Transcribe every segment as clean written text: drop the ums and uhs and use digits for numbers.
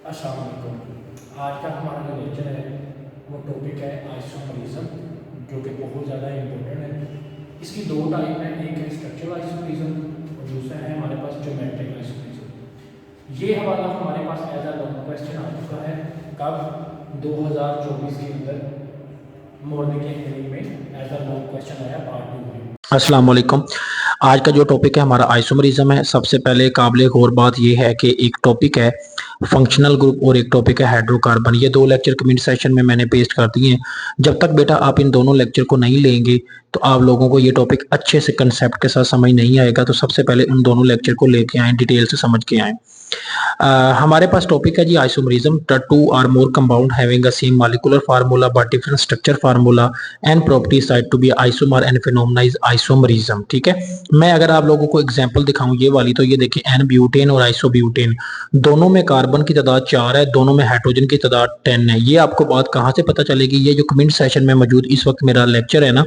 अस्सलाम वालेकुम। आज का हमारा जो लेक्चर है वो टॉपिक है आइसोमरिज्म, जो कि बहुत ज़्यादा इम्पोर्टेंट है। इसकी दो टाइप हैं, एक है स्ट्रक्चरल आइसोमरिज्म और दूसरा है हमारे पास ज्योमेट्रिक आइसोमरिज्म। ये हवाला हमारे पास एज अ लॉन्ग क्वेश्चन आ चुका है कब 2024 के अंदर मॉर्निंग के एंडिंग में एज अ लॉन्ग क्वेश्चन आया पार्ट 2 में। अस्सलाम वालेकुम। आज का जो टॉपिक है हमारा आइसोमरिज्म है। सबसे पहले काबिल गौर बात यह है कि एक टॉपिक है फंक्शनल ग्रुप और एक टॉपिक है हाइड्रोकार्बन। ये दो लेक्चर कमेंट सेशन में मैंने पेस्ट कर दिए हैं। जब तक बेटा आप इन दोनों लेक्चर को नहीं लेंगे तो आप लोगों को ये टॉपिक अच्छे से कंसेप्ट के साथ समझ नहीं आएगा। तो सबसे पहले उन दोनों लेक्चर को लेके आए, डिटेल से समझ के आए। हमारे पास टॉपिक है जी isomerism. The two or more compound having a same molecular formula but different structure formula and properties side to be isomer and phenomena is isomerism. ठीक है, मैं अगर आप लोगों को एग्जांपल दिखाऊं ये वाली, तो ये देखिए एन ब्यूटेन और आइसोब्यूटेन, दोनों में कार्बन की तादाद 4 है, दोनों में हाइड्रोजन की तादाद 10 है। ये आपको बात कहां से पता चलेगी? ये जो कमेंट सेशन में मौजूद इस वक्त मेरा लेक्चर है ना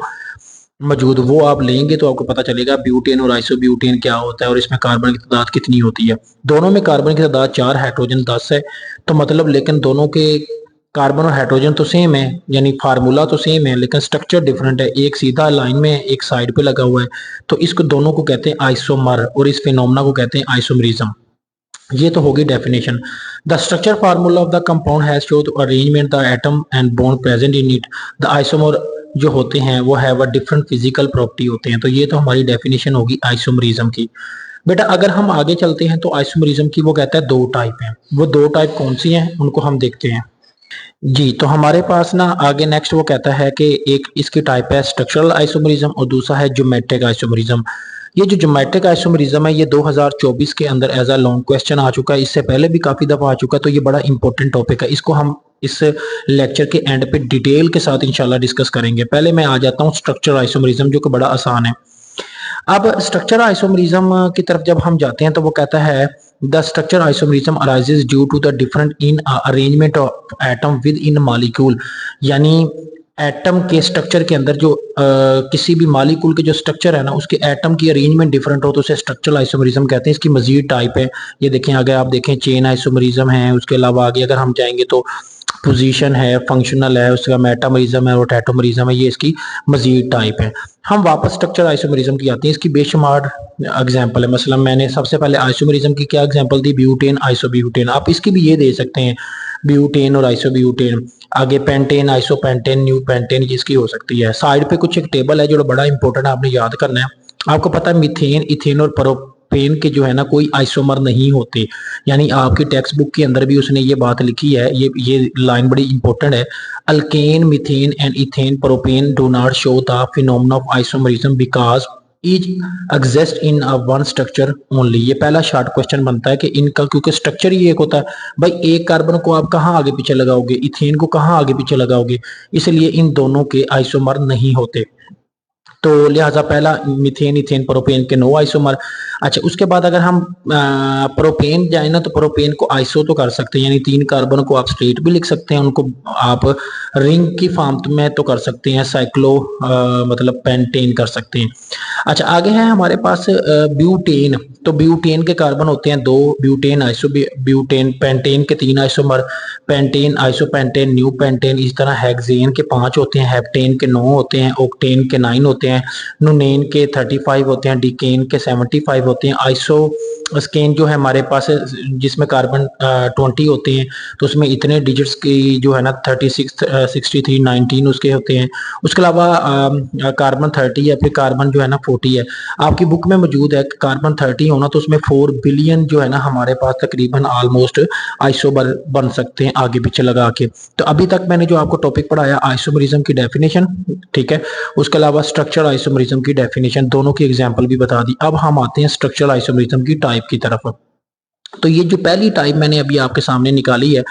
मौजूद, वो आप लेंगे तो आपको पता चलेगा ब्यूटेन और आइसोब्यूटेन क्या होता है और इसमें कार्बन की तादाद कितनी होती है। दोनों में कार्बन की तादाद 4, हाइड्रोजन 10 है। तो मतलब लेकिन दोनों के कार्बन और हाइड्रोजन तो सेम है, यानी फार्मूला तो सेम है, लेकिन स्ट्रक्चर डिफरेंट है। एक सीधा लाइन में है, एक साइड पे लगा हुआ है। तो इसको दोनों को कहते हैं आइसोमर और इस फिनोमेना को कहते हैं आइसोमरिज्म। ये तो होगी definition. The structure formula of the compound has show the arrangement the atom and bond present in it. The isomer जो होते हैं वो have a different physical property होते हैं। तो ये तो हमारी डेफिनेशन होगी आइसोमरिज्म की। बेटा अगर हम आगे चलते हैं तो आइसोमरिज्म की वो कहता है दो टाइप हैं। वो दो टाइप कौन सी हैं उनको हम देखते हैं जी। तो हमारे पास ना आगे नेक्स्ट वो कहता है कि एक इसकी टाइप है स्ट्रक्चरल आइसोमरिज्म और दूसरा है ज्योमेट्रिक आइसोमरिज्म। ये जो ज्योमेट्रिक आइसोमरिज्म है ये 2024 के अंदर एज अ लॉन्ग क्वेश्चन आ चुका है, इससे पहले भी काफी दफा आ चुका है। तो ये बड़ा इंपॉर्टेंट टॉपिक है, इसको हम इस लेक्चर के एंड पे डिटेल के साथ इंशाल्लाह डिस्कस करेंगे। पहले मैं आ जाता हूँ स्ट्रक्चरल आइसोमरिज्म, जो कि बड़ा आसान है। अब स्ट्रक्चर आइसोमरिज्म की तरफ जब हम जाते हैं तो वो कहता है the structure isomerism arises due to the different in arrangement of atom within molecule. यानी एटम के स्ट्रक्चर के अंदर जो किसी भी मॉलिक्यूल के जो स्ट्रक्चर है ना उसके एटम की अरेंजमेंट डिफरेंट हो तो उसे स्ट्रक्चरल आइसोमरिज्म कहते हैं। इसकी मजीद टाइप है, ये देखें आगे आप देखें चेन आइसोमरिज्म है। उसके अलावा आगे अगर हम जाएंगे तो पोजीशन है, फंक्शनल है, उसका मेटामरिज्म है, रोटेटोमरिज्म है। ये इसकी मजीद टाइप है। हम वापस स्ट्रक्चर आइसोमरिज्म की आते हैं। इसकी बेशुमार एग्जांपल है। मसलन मैंने सबसे पहले आइसोमरिज्म की क्या एग्जांपल दी, ब्यूटेन आइसोब्यूटेन। आप इसकी भी ये दे सकते हैं ब्यूटेन और आइसोब्यूटेन। आगे पेंटेन आइसोपेंटेन न्यू पेंटेन इसकी हो सकती है। साइड पे कुछ एक टेबल है जो बड़ा इंपॉर्टेंट है, आपने याद करना है। आपको पता है मीथेन, इथेन और प्रोपेन के जो है ना कोई आइसोमर नहीं होते। यानी आपकी टेक्स्ट बुक के अंदर भी उसने ये बात लिखी है, ये लाइन बड़ी इंपॉर्टेंट है। Alkane methane and ethane propane do not show the phenomena of isomerism because each exist in a one structure only. ये पहला शॉर्ट क्वेश्चन बनता है कि इनका क्योंकि स्ट्रक्चर ही एक होता है। भाई एक कार्बन को आप कहाँ आगे पीछे लगाओगे, इथेन को कहाँ आगे पीछे लगाओगे, इसलिए इन दोनों के आइसोमर नहीं होते। तो लिहाजा पहला मीथेन इथेन प्रोपेन के नो आइसोमर। अच्छा, उसके बाद अगर हम प्रोपेन जाए ना तो प्रोपेन को आइसो तो कर सकते हैं, यानी 3 कार्बन को आप स्ट्रेट भी लिख सकते हैं, उनको आप रिंग की फॉर्म में तो कर सकते हैं, साइक्लो मतलब पेंटेन कर सकते हैं। अच्छा, आगे है हमारे पास ब्यूटेन। तो ब्यूटेन के कार्बन होते हैं 2, ब्यूटेन आइसो ब्यूटेन। पेंटेन के 3 isomer, pentane isopentane new pentane. इस तरह हेक्सेन के 5 होते हैं, हेप्टेन के 9 होते हैं, ऑक्टेन के 9 होते हैं, नूनेन के 35 होते हैं, डिकेन के 75 होते हैं। आइसो स्केन जो है हमारे पास जिसमें कार्बन 20 होते हैं, तो उसमें इतने डिजिट्स की जो है ना 36 63 19 उसके होते हैं। उसके अलावा कार्बन 30 है, फिर कार्बन जो है ना 40 है। आपकी बुक में मौजूद है कार्बन 30 होना तो उसमें 4 बिलियन जो है ना हमारे पास तकरीबन ऑलमोस्ट आइसोमर बन सकते हैं आगे पीछे लगा के। तो अभी तक मैंने जो आपको टॉपिक पढ़ाया आइसोमरिज्म की डेफिनेशन, ठीक है, उसके अलावा स्ट्रक्चर आइसोमरिज्म की डेफिनेशन, दोनों की एग्जांपल भी बता दी। अब हम आते हैं स्ट्रक्चरल आइसोमरिज्म की टाइप की तरफ। तो ये जो पहली टाइप मैंने अभी आपके सामने निकाली है,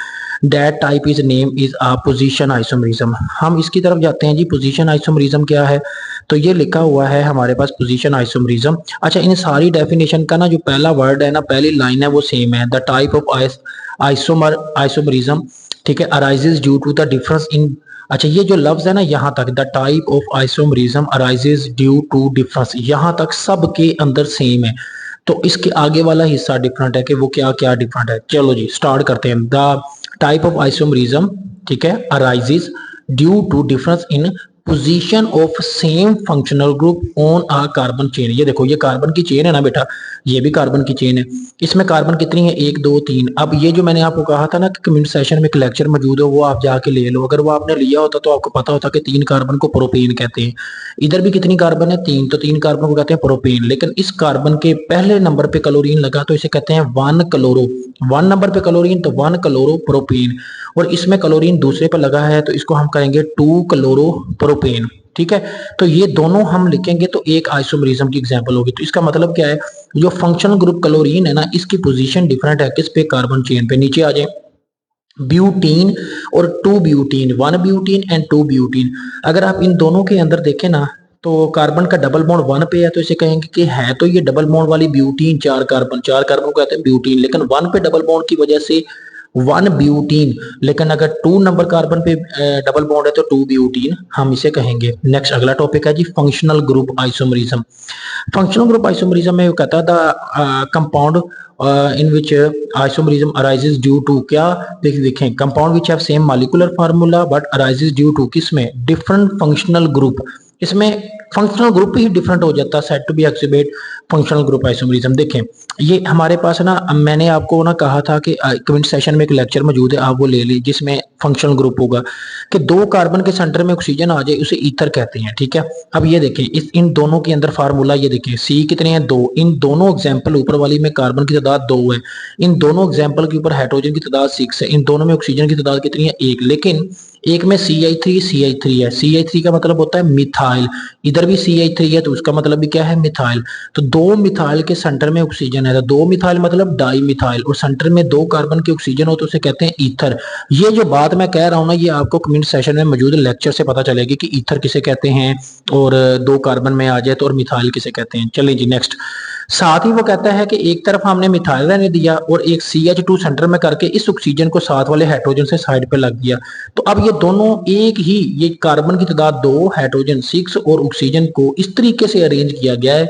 that type is name is a position isomerism. हम इसकी तरफ जाते हैं जी। पोजीशन आइसोमरिज्म क्या है? तो ये लिखा हुआ है हमारे पास पोजीशन आइसोमरिज्म। अच्छा, इन सारी डेफिनेशन का ना जो पहला वर्ड है ना, पहली लाइन है, वो सेम है। द टाइप ऑफ आइसोमरिज्म, ठीक है, arises due to the difference in. अच्छा, ये जो लफ्ज है ना यहाँ तक, the type of isomerism arises due to difference, यहाँ तक सब के अंदर सेम है। तो इसके आगे वाला हिस्सा डिफरेंट है कि वो क्या क्या डिफरेंट है। चलो जी स्टार्ट करते हैं। द टाइप ऑफ आइसोमरिज्म, ठीक है, arises due to difference in position of same functional group on a carbon chain. ये देखो ये कार्बन की चेन है ना बेटा, ये भी कार्बन की चेन है। इसमें कार्बन कितनी है, 1 2 3। अब ये जो मैंने आपको कहा था ना कि कम्युनिटी सेशन में एक लेक्चर मौजूद है, वो आप जाके ले लो। अगर वो आपने लिया होता तो आपको पता होता कि 3 कार्बन को प्रोपेन कहते हैं। इधर भी कितनी कार्बन है, 3, तो 3 कार्बन को कहते हैं प्रोपेन। लेकिन इस कार्बन के पहले नंबर पे क्लोरीन लगा तो इसे कहते हैं 1 क्लोरो। 1 नंबर पे क्लोरीन तो 1 क्लोरो प्रोपेन। और इसमें क्लोरीन दूसरे पे लगा है तो इसको हम कहेंगे 2 क्लोरो प्रोपेन। ठीक है, तो ये दोनों हम लिखेंगे तो एक आइसोमरिज्म की एग्जांपल होगी। तो इसका मतलब क्या है, जो फंक्शनल ग्रुप क्लोरीन है ना, इसकी पोजीशन डिफरेंट है किस पे, कार्बन चेन पे। नीचे आ जाए, ब्यूटीन और 2 ब्यूटीन, 1 ब्यूटीन एंड 2 ब्यूटीन। अगर आप इन दोनों के अंदर देखें ना तो कार्बन का डबल बॉन्ड 1 पे है तो इसे कहेंगे कि है तो ये डबल बॉन्ड वाली ब्यूटीन, 4 कार्बन को कहते हैं ब्यूटीन। लेकिन 1 पे डबल बॉन्ड की वजह से 1 ब्यूटीन। लेकिन अगर 2 नंबर कार्बन पे डबल बॉन्ड है तो 2 ब्यूटीन हम इसे कहेंगे। नेक्स्ट अगला टॉपिक है जी functional group isomerism. Functional group isomerism में कहता है the compound in which isomerism arises due to क्या, देखें compound which have same molecular formula but arises due to किसमें, different functional group। इसमें फंक्शनल ग्रुप ही डिफरेंट हो जाता है, said to be exhibit functional group isomerism. देखें ये हमारे पास ना, मैंने आपको ना कहा था कि कमेंट सेशन में एक लेक्चर मौजूद है, आप वो ले ली, जिसमें फंक्शनल ग्रुप होगा कि 2 कार्बन के सेंटर में ऑक्सीजन आ जाए उसे ईथर कहते हैं। ठीक है, अब ये देखें इस इन दोनों के अंदर फार्मूला, ये देखें सी कितने हैं, 2। इन दोनों एग्जाम्पल ऊपर वाली में कार्बन की तादाद 2 है, इन दोनों एग्जाम्पल के ऊपर हाइड्रोजन की तादाद 6 है, इन दोनों में ऑक्सीजन की तादाद कितनी है, 1। लेकिन एक में CH3 है, CH3 का मतलब होता है मिथाइल, इधर भी CH3 है तो उसका मतलब भी क्या है, मिथाइल। तो 2 मिथाइल के सेंटर में ऑक्सीजन है तो 2 मिथाइल मतलब डाई मिथाइल, और सेंटर में 2 कार्बन के ऑक्सीजन हो तो उसे कहते हैं ईथर। ये जो बात मैं कह रहा हूं ना, ये आपको कमेंट सेशन में मौजूद लेक्चर से पता चलेगी कि ईथर किसे कहते हैं और 2 कार्बन में आ जाए तो, और मिथाइल किसे कहते हैं। चलिए जी नेक्स्ट। साथ ही वो कहता है कि एक तरफ हमने मिथाइल रहने दिया और एक CH2 सेंटर में करके इस ऑक्सीजन को साथ वाले हाइड्रोजन से साइड पे लग दिया। तो अब ये दोनों एक ही, ये कार्बन की तादाद 2, हाइड्रोजन 6 और ऑक्सीजन को इस तरीके से अरेंज किया गया है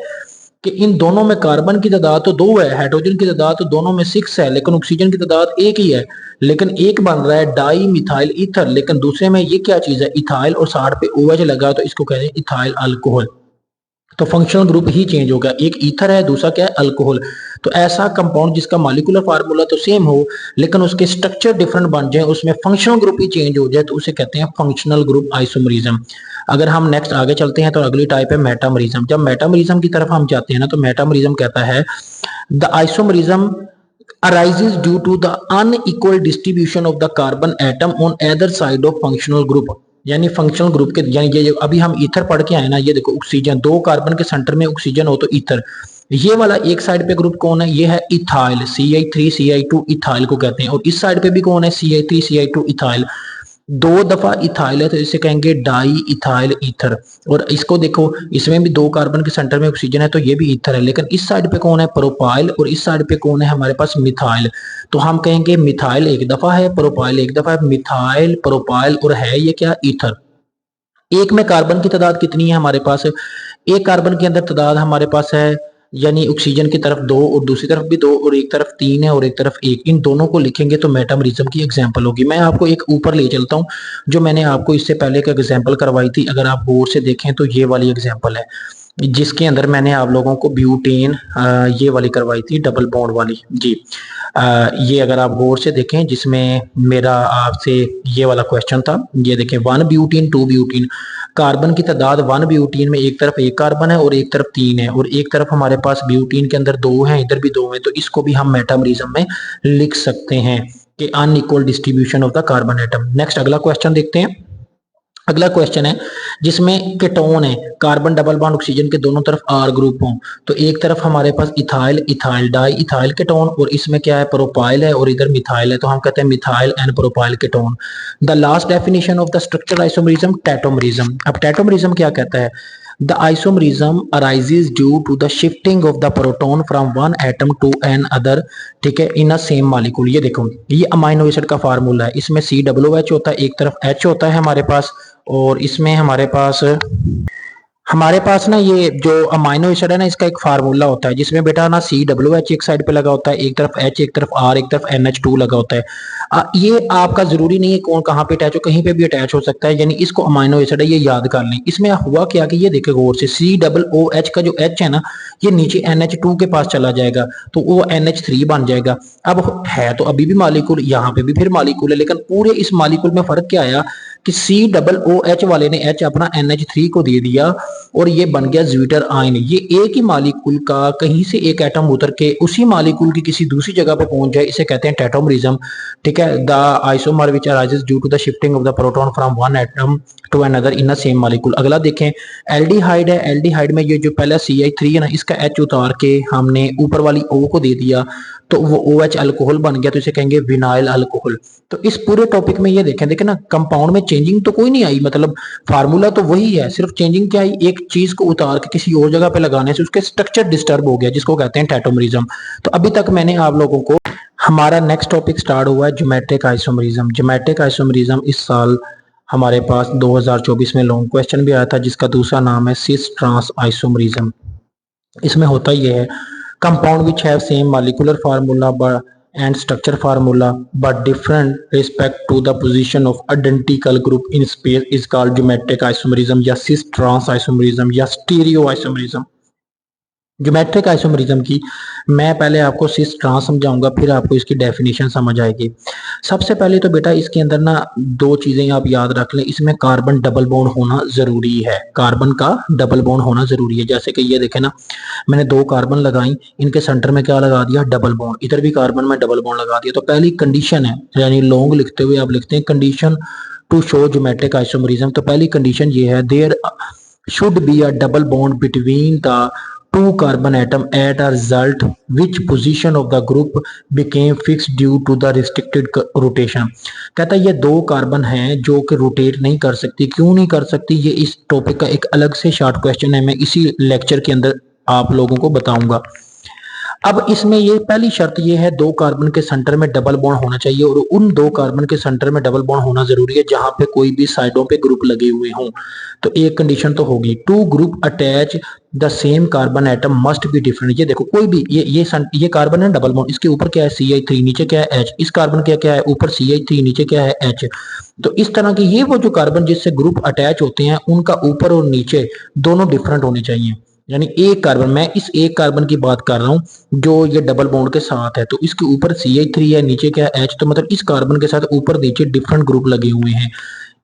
कि इन दोनों में कार्बन की तादाद तो 2 है, हाइड्रोजन की तादाद तो दोनों में 6 है, लेकिन ऑक्सीजन की तादाद 1 ही है। लेकिन एक बन रहा है डाई मिथाइल ईथर, लेकिन दूसरे में ये क्या चीज है, इथाइल, और साथ पे OH लगा तो इसको कहते हैं इथाइल अल्कोहल। तो फंक्शनल ग्रुप ही चेंज होगा, एक ईथर है दूसरा क्या है, अल्कोहल। तो ऐसा कंपाउंड जिसका मॉलिक्यूलर फार्मूला तो सेम हो लेकिन उसके स्ट्रक्चर डिफरेंट बन जाए, उसमें फंक्शनल ग्रुप ही चेंज हो जाए तो उसे कहते हैं फंक्शनल ग्रुप आइसोमरिज्म। अगर हम नेक्स्ट आगे चलते हैं तो अगली टाइप है मेटामरिज्म। जब मेटामरिज्म की तरफ हम जाते हैं ना तो मेटामरिज्म कहता है the isomerism arises due to the unequal distribution of the carbon atom on either side of functional group। यानी फंक्शनल ग्रुप के, यानी ये अभी हम ईथर पढ़ के आए ना, ये देखो ऑक्सीजन, 2 कार्बन के सेंटर में ऑक्सीजन हो तो ईथर। ये वाला एक साइड पे ग्रुप कौन है, ये है इथाइल, CH3CH2 इथाइल को कहते हैं। और इस साइड पे भी कौन है, CH3CH2 इथाइल। 2 दफा इथाइल है तो इसे कहेंगे डाई इथाइल ईथर। और इसको देखो, इसमें भी 2 कार्बन के सेंटर में ऑक्सीजन है तो ये भी ईथर है। लेकिन इस साइड पे कौन है, प्रोपाइल, और इस साइड पे कौन है हमारे पास, मिथाइल। तो हम कहेंगे मिथाइल एक दफा है, प्रोपाइल एक दफा है, मिथाइल प्रोपाइल, और है ये क्या, ईथर। एक में कार्बन की तादाद कितनी है हमारे पास, एक कार्बन के अंदर तादाद हमारे पास है, यानी ऑक्सीजन की तरफ 2 और दूसरी तरफ भी 2 और एक तरफ 3 है और एक तरफ 1, इन दोनों को लिखेंगे तो मेटामरिज्म की एग्जांपल होगी। मैं आपको एक ऊपर ले चलता हूं, जो मैंने आपको इससे पहले एक एग्जांपल करवाई थी, अगर आप गौर से देखें तो ये वाली एग्जांपल है जिसके अंदर मैंने आप लोगों को ब्यूटेन ये वाली करवाई थी, डबल बॉन्ड वाली जी। ये अगर आप गौर से देखें जिसमें मेरा आपसे ये वाला क्वेश्चन था, ये देखें 1 ब्यूटीन 2 ब्यूटीन, कार्बन की तादाद 1 ब्यूटीन में एक तरफ 1 कार्बन है और एक तरफ 3 है, और एक तरफ हमारे पास ब्यूटीन के अंदर 2 है, इधर भी 2 है, तो इसको भी हम मेटामरिज्म में लिख सकते हैं कि unequal distribution of the carbon atom. Next अगला क्वेश्चन देखते हैं। अगला क्वेश्चन है जिसमें कीटोन है, कार्बन डबल बॉन्ड ऑक्सीजन के दोनों तरफ R ग्रुप हो, तो एक तरफ हमारे पास ethyl ethyl di ethyl ketone, और इसमें क्या है, प्रोपाइल है और इधर मिथाइल है, तो हम कहते हैं methyl and propyl ketone. The last definition of the structural isomerism, tautomerism. अब टैटोमरिज्म क्या कहता है, the isomerism arises due to the shifting of the proton from one atom to another, ठीक है, इन अ सेम मॉलिक्यूल। ये देखो ये amino acid का फार्मूला है, इसमें COOH होता है, एक तरफ H होता है हमारे पास, और इसमें हमारे पास हमारे पास ना ये जो अमाइनो एसिड है ना, इसका एक फार्मूला होता है जिसमें बेटा ना COOH एक साइड पे लगा होता है, एक तरफ H, एक तरफ R, एक तरफ NH2 लगा होता है। ये आपका जरूरी नहीं है कौन कहाँ पे अटैच हो, कहीं पे भी अटैच हो सकता है, यानी इसको अमाइनो एसिड है ये याद कर लें। इसमें हुआ क्या कि ये देखिए गौर से, COOH का जो H है ना, ये नीचे NH2 के पास चला जाएगा तो वो NH3 बन जाएगा। अब है तो अभी भी मालिक्यूल, यहाँ पे भी फिर मालिक्यूल है, लेकिन पूरे इस मालिक्यूल में फर्क क्या आया कि COOH वाले ने H अपना NH3 को दे दिया और ये बन गया ज्विटर आयन। ये एक ही मालिक्यूल का कहीं से एक एटम उतर के उसी मालिक्यूल की किसी दूसरी जगह पे पहुंच जाए, इसे कहते हैं टेट्रामरिज्म। ठीक है, the isomer which arises due to the shifting of the proton from one atom to another in the same molecule. अगला देखें, एल्डिहाइड है। एल्डिहाइड में ये जो पहला CH3 है ना, इसका H उतार के हमने ऊपर वाली O को दे दिया तो वो OH अल्कोहल बन गया, तो इसे कहेंगे विनाइल अल्कोहल। तो इस पूरे टॉपिक में ये देखें ना, कंपाउंड में चेंजिंग तो कोई नहीं आई, मतलब फार्मूला तो वही है, सिर्फ चेंजिंग क्या आई, एक चीज को उतार के किसी और जगह पे लगाने से उसके स्ट्रक्चर डिस्टर्ब हो गया, जिसको कहते हैं टेट्रामरिज्म। तो अभी तक मैंने आप लोगों को, हमारा नेक्स्ट टॉपिक स्टार्ट हुआ है ज्योमेट्रिक आइसोमरिज्म। ज्योमेट्रिक आइसोमरिज्म इस साल हमारे पास 2024 में लॉन्ग क्वेश्चन भी आया था, जिसका दूसरा नाम है सिस ट्रांस आइसोमरिज्म। इसमें होता यह है, compound which have same molecular formula and structure formula but different respect to the position of identical group in space is called geometric isomerism या cis trans isomerism या stereo isomerism। ज्योमेट्रिक आइसोमरिज्म की मैं पहले आपको cis trans समझाऊंगा, फिर आपको इसकी डेफिनेशन समझ आएगी। सबसे पहले तो बेटा इसके अंदर ना दो चीजें आप याद रख लें, इसमें कार्बन डबल बॉन्ड होना जरूरी है, कार्बन का डबल बॉन्ड होना जरूरी है। जैसे कि ये देखें ना, मैंने दो कार्बन लगाई, इनके सेंटर में क्या लगा दिया, डबल बॉन्ड, इधर भी कार्बन में डबल बॉन्ड लगा दिया। तो पहली कंडीशन है, यानी लॉन्ग लिखते हुए आप लिखते हैं condition to show geometric isomerism. तो पहली कंडीशन ये है, there should be a double bond between the two carbon atom at a result which position of the group became fixed due to the restricted rotation। कहता है ये दो carbon हैं जो कि रोटेट नहीं कर सकती। क्यों नहीं कर सकती, ये इस टॉपिक का एक अलग से शॉर्ट क्वेश्चन है, मैं इसी लेक्चर के अंदर आप लोगों को बताऊंगा। अब इसमें ये पहली शर्त ये है, दो कार्बन के सेंटर में डबल बॉन्ड होना चाहिए और उन दो कार्बन के सेंटर में डबल बॉन्ड होना जरूरी है जहां पे कोई भी साइडों पे ग्रुप लगे हुए हों। तो एक कंडीशन तो होगी, two group attach the same carbon atom must be different. ये देखो कोई भी ये कार्बन है डबल बॉन्ड, इसके ऊपर क्या है CH3, नीचे क्या है H, इस कार्बन क्या क्या है ऊपर CH3, नीचे क्या है H। तो इस तरह के ये वो जो कार्बन जिससे ग्रुप अटैच होते हैं उनका ऊपर और नीचे दोनों डिफरेंट होने चाहिए। यानी एक कार्बन, मैं इस एक कार्बन की बात कर रहा हूं जो ये डबल बॉन्ड के साथ है, तो इसके ऊपर CH3 है, नीचे क्या है H, तो मतलब इस कार्बन के साथ ऊपर नीचे डिफरेंट ग्रुप लगे हुए हैं।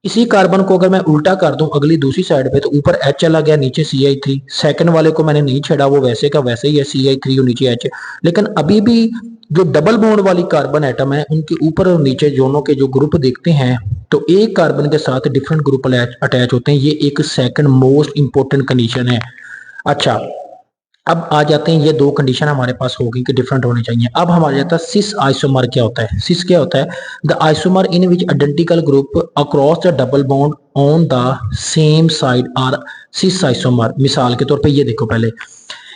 इसी कार्बन को अगर मैं उल्टा कर दूं अगली दूसरी साइड पे, तो ऊपर H चला गया, नीचे CH3। सेकंड वाले को मैंने नहीं छेड़ा, वो वैसे का वैसे ही है, CH3 और नीचे H। लेकिन अभी भी जो डबल बॉन्ड वाली कार्बन एटम है उनके ऊपर और नीचे दोनों के जो ग्रुप देखते हैं तो एक कार्बन के साथ डिफरेंट ग्रुप अटैच होते हैं। ये एक सेकंड मोस्ट इंपोर्टेंट कंडीशन है। अच्छा, अब आ जाते हैं, ये दो कंडीशन हमारे पास होगी कि डिफरेंट होने चाहिए। अब हमारे जाता है सिस आइसोमर क्या होता है। सिस क्या होता है, the isomer in which identical group across the double bond on the same side are cis isomer. मिसाल के तौर पे ये देखो, पहले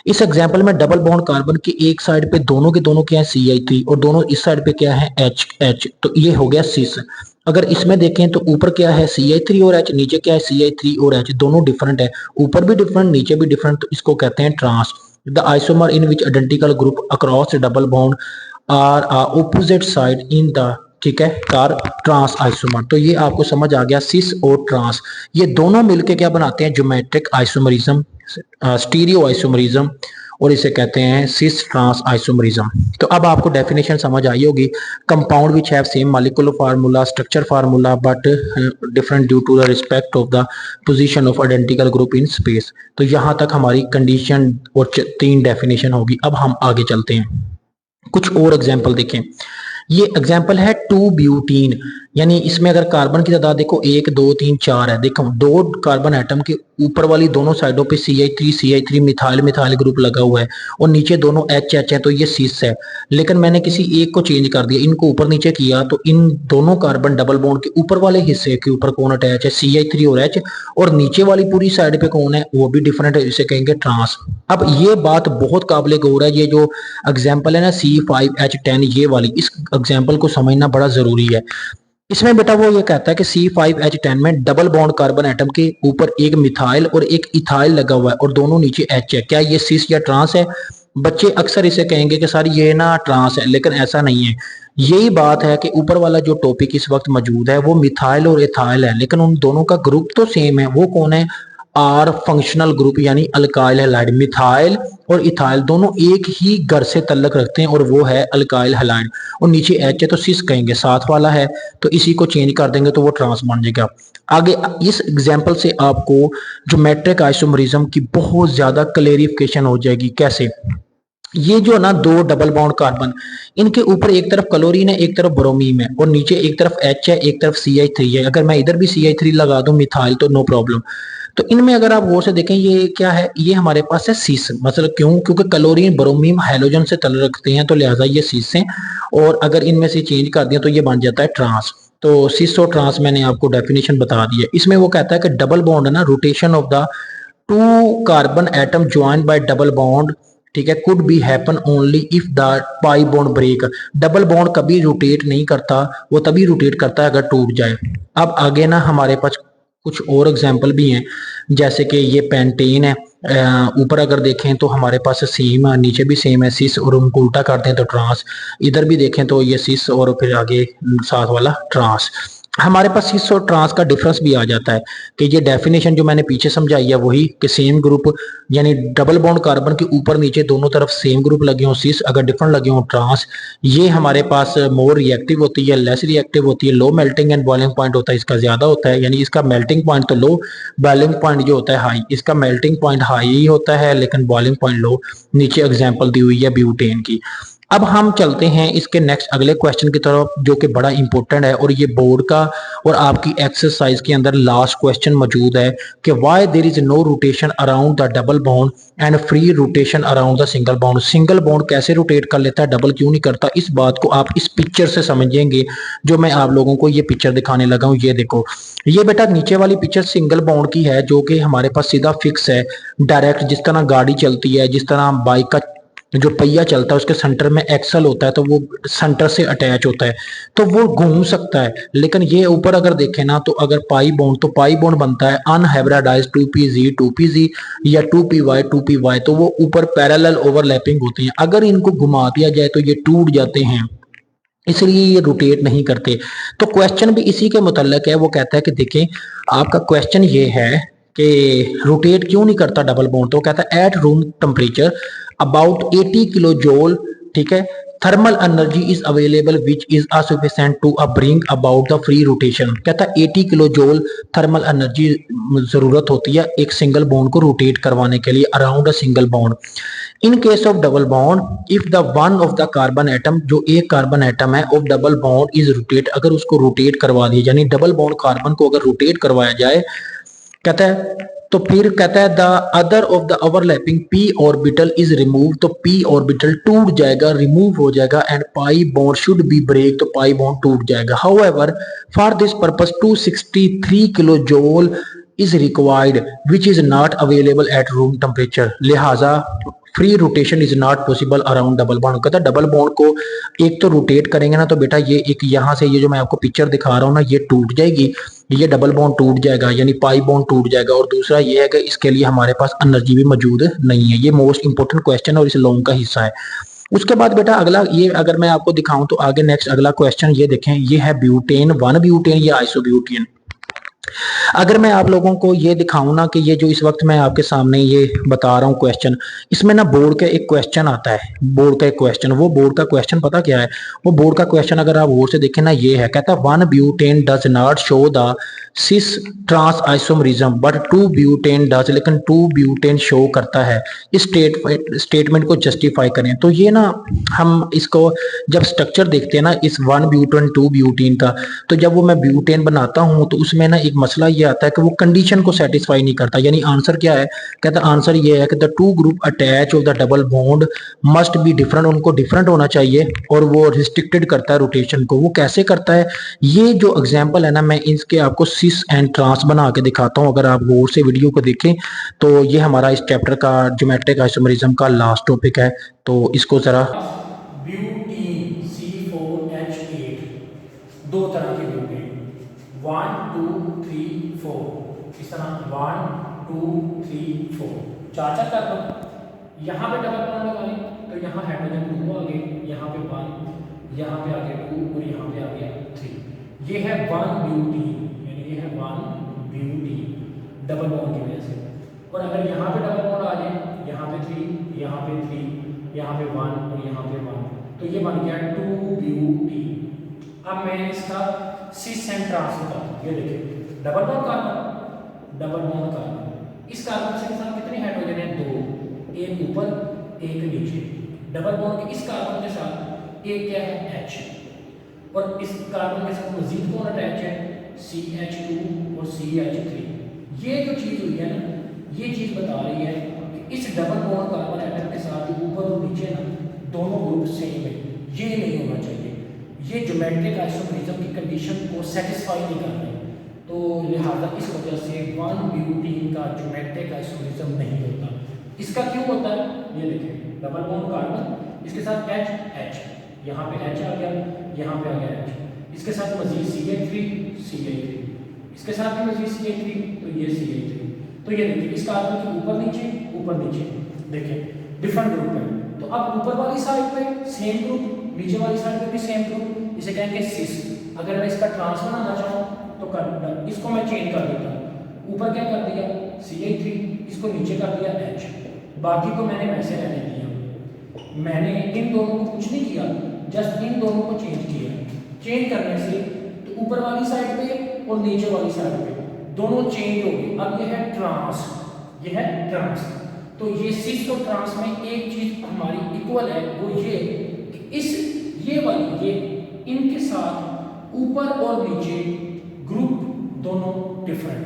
इस एग्जांपल में डबल बॉन्ड कार्बन की एक साइड पे दोनों के दोनों क्या है CH3 और दोनों इस साइड पे क्या है H, तो ये हो गया सिस। अगर इसमें देखें तो ऊपर क्या है CH3 और H, नीचे क्या है CH3 और H, दोनों डिफरेंट है, ऊपर भी डिफरेंट नीचे भी डिफरेंट, तो इसको कहते हैं trans. The isomer in which identical group across double bond are opposite side in the, ठीक है, कार ट्रांस आइसोमर। तो ये आपको समझ आ गया, सिस और ट्रांस ये दोनों मिलके क्या बनाते हैं, ज्योमेट्रिक आइसोमरिज्म, स्टीरियो आइसोमरिज्म, और इसे कहते हैं सिस ट्रांस आइसोमरिज्म। तो अब आपको डेफिनेशन समझ आई होगी, compound which have same molecular formula, structure formula but different due to the respect of the position of identical group in space. तो यहां तक हमारी कंडीशन और तीन डेफिनेशन होगी। अब हम आगे चलते हैं, कुछ और एग्जाम्पल देखें। ये एग्जाम्पल है 2 ब्यूटीन, यानी इसमें अगर कार्बन की तादाद देखो 1 2 3 4 है। देखो दो कार्बन एटम के ऊपर वाली दोनों साइडों पे CH3 मिथाइल मिथाइल ग्रुप लगा हुआ है और नीचे दोनों H है, तो ये सिस है। लेकिन मैंने किसी एक को चेंज कर दिया, इनको ऊपर नीचे किया, तो इन दोनों कार्बन डबल बॉन्ड के ऊपर वाले हिस्से के ऊपर कौन अटैच है, CH3 और H, और नीचे वाली पूरी साइड पे कौन है, वो भी डिफरेंट है, इसे कहेंगे ट्रांस। अब ये बात बहुत काबिल गौर है, ये जो एग्जाम्पल है ना C5H10 ये वाली, इस एग्जाम्पल को समझना बड़ा जरूरी है। इसमें बेटा वो ये कहता है कि C5H10 में डबल बॉन्ड कार्बन एटम के ऊपर एक मिथाइल और एक इथाइल लगा हुआ है और दोनों नीचे H है। क्या ये सिस या ट्रांस है? बच्चे अक्सर इसे कहेंगे कि सर ये ना ट्रांस है, लेकिन ऐसा नहीं है। यही बात है कि ऊपर वाला जो टॉपिक इस वक्त मौजूद है वो मिथाइल और इथाइल है, लेकिन उन दोनों का ग्रुप तो सेम है। वो कौन है? आर फंक्शनल ग्रुप यानी अल्काइल हैलाइड। मिथाइल और इथाइल दोनों एक ही घर से तल्लक रखते हैं और वो है अल्काइल हैलाइड। और नीचे एच है तो सिस कहेंगे, साथ वाला है तो इसी को चेंज कर देंगे तो वो ट्रांस बन जाएगा। आगे इस एग्जाम्पल से आपको ज्योमेट्रिक आइसोमरिज्म की बहुत ज्यादा क्लेरिफिकेशन हो जाएगी। कैसे? ये जो ना दो डबल बॉन्ड कार्बन, इनके ऊपर एक तरफ क्लोरीन है एक तरफ ब्रोमीन है और नीचे एक तरफ H है एक तरफ CH3 है। अगर मैं इधर भी CH3 लगा दूं मिथाइल तो नो प्रॉब्लम। तो इनमें अगर आप गौर से देखें ये क्या है, ये हमारे पास है सिस। मतलब क्यों? क्योंकि क्लोरीन ब्रोमीन हैलोजन से तल रखते हैं तो लिहाजा ये सिस हैं। और अगर इनमें से चेंज कर दिया तो ये बन जाता है ट्रांस। तो सिस और ट्रांस मैंने आपको डेफिनेशन बता दी है। इसमें वो कहता है कि डबल बॉन्ड है ना, rotation of the two carbon atom joined by double bond, ठीक है, could be happen only if the pi bond break. Double bond कभी रोटेट नहीं करता, वो तभी रोटेट करता है अगर टूट जाए। अब आगे ना हमारे पास कुछ और एग्जांपल भी हैं, जैसे कि ये पेंटेन है। ऊपर अगर देखें तो हमारे पास सेम है, नीचे भी सेम है सिस, और उनको उल्टा करते हैं तो ट्रांस। इधर भी देखें तो ये सिस और फिर आगे साथ वाला ट्रांस। हमारे पास सिस और ट्रांस का डिफरेंस भी आ जाता है कि ये डेफिनेशन जो मैंने पीछे समझाई है वही कि सेम ग्रुप यानी डबल बॉन्ड कार्बन के ऊपर नीचे दोनों तरफ सेम ग्रुप लगे हों सिस, अगर डिफरेंट लगे हों ट्रांस। ये हमारे पास मोर रिएक्टिव होती है, लेस रिएक्टिव होती है, low melting and boiling point होता है इसका ज्यादा होता है, यानी इसका मेल्टिंग पॉइंट तो लो, बॉइलिंग पॉइंट जो होता है हाई। इसका मेल्टिंग पॉइंट हाई ही होता है लेकिन बॉइलिंग पॉइंट लो। नीचे एग्जांपल दी हुई है ब्यूटेन की। अब हम चलते हैं इसके नेक्स्ट अगले क्वेश्चन की तरफ जो कि बड़ा इंपॉर्टेंट है और ये बोर्ड का और आपकी एक्सरसाइज के अंदर लास्ट क्वेश्चन मौजूद है कि why there is no rotation around the double bond and free rotation around the single bond. Single bond कैसे रोटेट कर लेता है, डबल क्यों नहीं करता? इस बात को आप इस पिक्चर से समझेंगे जो मैं आप लोगों को ये पिक्चर दिखाने लगा हूं। ये देखो, ये बेटा नीचे वाली पिक्चर सिंगल बॉन्ड की है जो कि हमारे पास सीधा फिक्स है डायरेक्ट। जिस तरह गाड़ी चलती है, जिस तरह बाइक का जो पहिया चलता है उसके सेंटर में एक्सल होता है तो वो सेंटर से अटैच होता है तो वो घूम सकता है। लेकिन ये ऊपर अगर देखें ना तो अगर पाई बॉन्ड, तो पाई बॉन्ड बनता है अनहाइब्रिडाइज्ड 2pz या 2py तो वो ऊपर पैरेलल ओवरलैपिंग होते हैं। अगर इनको घुमा दिया जाए तो ये टूट जाते हैं, इसलिए ये रोटेट नहीं करते। तो क्वेश्चन भी इसी के मुतल्लिक है। वो कहता है कि देखें आपका क्वेश्चन ये है कि रोटेट क्यों नहीं करता डबल बॉन्ड। तो कहता है at room temperature about 80 kilo joule, ठीक है, thermal energy is available which is sufficient to bring about the free rotation. कहता है 80 किलो जूल थर्मल एनर्जी जरूरत होती है एक सिंगल बॉन्ड को रोटेट करवाने के लिए around a single bond. In case of double bond if the one of the carbon atom, जो एक कार्बन एटम है of double bond is rotate, अगर उसको रोटेट करवा दिया यानी डबल बॉन्ड कार्बन को अगर रोटेट करवाया जाए, कहता है तो फिर कहता है the other of the overlapping p orbital is remove, तो p ऑर्बिटल टूट जाएगा, रिमूव हो जाएगा and pi bond should be break, तो पाई बॉन्ड टूट जाएगा। However for this purpose 263 kilo joule is required which is not available at room temperature. लिहाजा free rotation is not possible around double bond. कहता है double bond को एक तो rotate करेंगे ना तो बेटा ये एक यहाँ से ये जो मैं आपको पिक्चर दिखा रहा हूँ ना ये टूट जाएगी, ये डबल बॉन्ड टूट जाएगा यानी पाई बॉन्ड टूट जाएगा। और दूसरा ये है कि इसके लिए हमारे पास एनर्जी भी मौजूद नहीं है। ये मोस्ट इंपोर्टेंट क्वेश्चन और इस लॉन्ग का हिस्सा है। उसके बाद बेटा अगला ये अगर मैं आपको दिखाऊं तो आगे नेक्स्ट अगला क्वेश्चन ये देखें, ये है ब्यूटेन 1 ब्यूटेन या आइसोब्यूटेन। अगर मैं आप लोगों को ये दिखाऊं ना कि ये जो इस वक्त मैं आपके सामने ये बता रहा हूँ क्वेश्चन, इसमें ना बोर्ड का एक क्वेश्चन आता है, बोर्ड का एक क्वेश्चन। वो बोर्ड का क्वेश्चन पता क्या है? वो बोर्ड का क्वेश्चन अगर आप गौर से देखें ना ये है, कहता है 1 butane does not show the cis trans isomerism but 2 butane does, लेकिन 2 ब्यूटेन शो करता है। इस स्टेटमेंट को जस्टिफाई करें। तो ये ना हम इसको जब स्ट्रक्चर देखते हैं ना इस 1 ब्यूटेन 2 ब्यूटेन का, तो जब वो मैं ब्यूटेन बनाता हूँ तो उसमें ना एक मसला ये आता है कि वो कंडीशन को सेटिस्फाई नहीं करता। यानी आंसर क्या है? कहता है आंसर ये है कि the two group attach of the double bond must be different, उनको डिफरेंट होना चाहिए और वो रिस्ट्रिक्टेड करता है रोटेशन को। वो कैसे करता है? ये जो एग्जांपल है ना मैं इसके आपको सिस एंड ट्रांस बना के दिखाता हूँ। अगर आप गौर से वीडियो को देखें तो ये हमारा इस चैप्टर का ज्योमेट्रिक आइसोमरिज्म का लास्ट टॉपिक है। तो इसको जरा ब्यूटीन C4H8 दो तरह के ग्रुप हैं, 1 2 3 4, इस तरह 1 2 3 4, चार चार कार्बन। यहाँ पे डबल बॉन्ड लगाएं तो यहाँ हाइड्रोजन 2 आ गए, यहाँ पे 1, यहाँ पे आ गया 2 और यहाँ पे आ गया 3। ये है 1 ब्यूटीन, यानी ये है 1 ब्यूटीन डबल बॉन्ड की वजह से। और अगर यहाँ पे डबल बॉन्ड आ जाए, यहाँ पे 3, यहाँ पे 3, यहाँ पे 1 और यहाँ पे 1, तो ये बन गया 2 ब्यूटीन। अब मैं इसका सिस एंड ट्रांस बताता हूँ। ये देखिए double bond carbon, double bond carbon, इस कार्बन से के साथ कितने हाइड्रोजन है? 2, एक ऊपर एक नीचे। डबल बॉन्ड के इस कार्बन के साथ एक क्या है? H, और इस कार्बन के साथ मजीद कौन अटैच है? CH2 और CH3। ये जो चीज हुई है ना, ये चीज बता रही है कि इस डबल बॉन्ड कार्बन एटम के साथ जो ऊपर और नीचे ना दोनों ग्रुप सेम है, ये नहीं होना चाहिए। ये ज्योमेट्रिक आइसोमरिज्म की कंडीशन को सेटिस्फाई नहीं कर रहे, तो लिहाजा इस वजह से 1 ब्यूटीन का ज्योमेट्रिक आइसोमरिज्म नहीं होता। इसका क्यों होता है? ये देखिए डबल बॉन्ड कार्बन, इसके साथ H, यहाँ पे H आ गया, यहाँ पे आ गया H, इसके साथ मजीद CH3, इसके साथ भी मजीद CH3, तो ये CH3। तो ये देखिए इस कार्बन के ऊपर नीचे देखिए डिफरेंट ग्रुप है। तो अब ऊपर वाली साइड पे सेम ग्रुप, नीचे वाली साइड पे भी सेम ग्रुप, इसे कहेंगे सिस। अगर मैं इसका ट्रांस बनाना चाहूँ तो कर, इसको मैं चेंज कर देता हूँ। ऊपर क्या कर दिया? CH3, इसको नीचे कर दिया H, बाकी को मैंने वैसे रहने दिया। मैंने इन दोनों को कुछ नहीं किया, जस्ट इन दोनों को चेंज किया। चेंज करने से तो ऊपर वाली साइड पे और नीचे वाली साइड पे दोनों चेंज हो गए। अब ये है ट्रांस, ये है ट्रांस। तो ये सिस और ट्रांस में एक चीज हमारी इक्वल है, वो ये कि ये वाली इनके साथ ऊपर और नीचे ग्रुप दोनों डिफरेंट